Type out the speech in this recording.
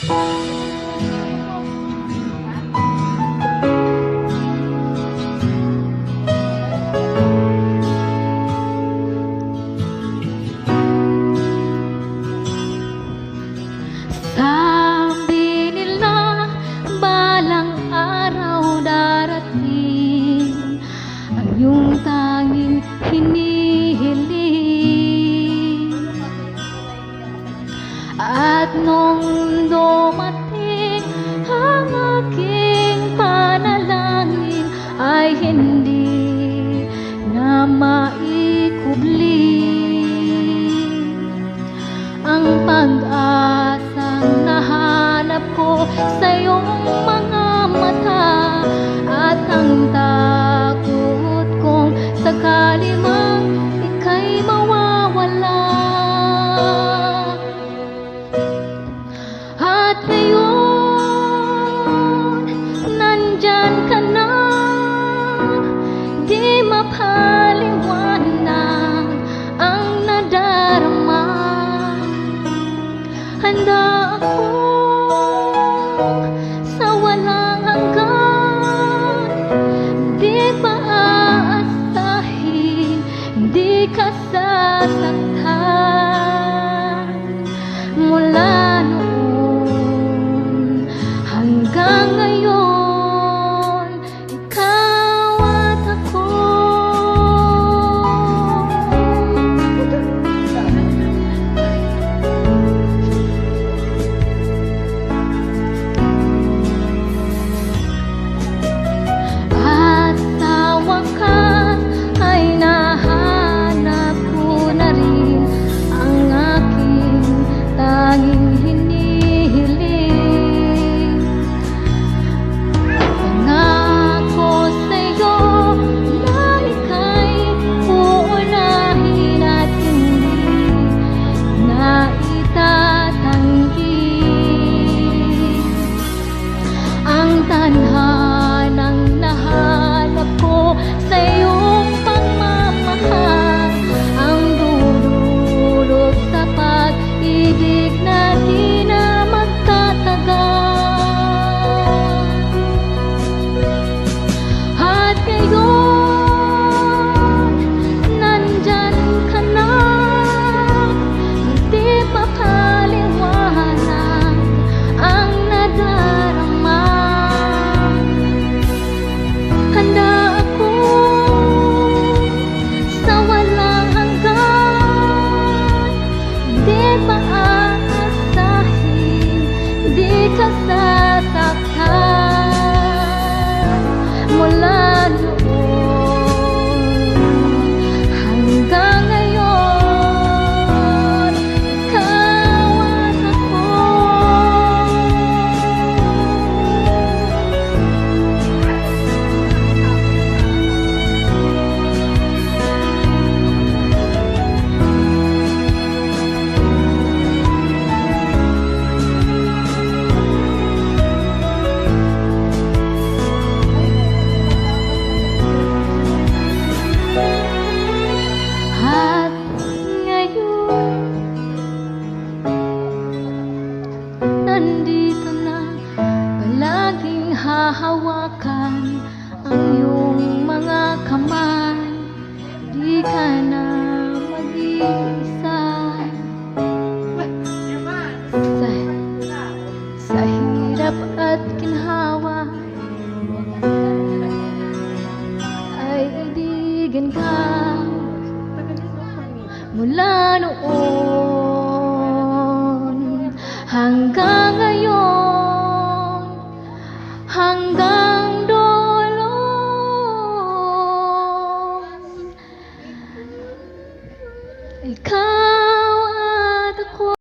Sabi nila balang araw darating ang iyong tanging hinihiling. At nung dumating ang aking panalangin ay hindi na maikubli ang pag-asang nahanap ko sa iyong mga mata, at ang takot kong sakali mang ika'y mawawala. At ngayon, nandyan ka na, di mapaliwanag ang nadarama. Handa ako sa walang hanggan, di pa aasahin, di ka sasaktan. Mula noon hanggang ngayon, ikaw at ako. At sa wakas ay nahanap ko na rin ang aking tanging hinihiling. Pangako sa'yo na ika'y uunahin at hindi na itatanggi ang tadhanang nahanap ko sa iyong pagmamahal, ang dudulot sa pag-ibig na di na magtatagal. At ngayon, nandyan ka na, di mapaliwanag ang nadarama. Handa ako sa walang hanggan, di maaasahin, di ka sasaktan. Mula noon hanggang ngayon, ikaw at ako. At ngayon, nandito na, palaging hahawakan ang iyong mga kamay. Di ka na mag-iisa sa hirap at ginhawa, ay ibigin ka. Mula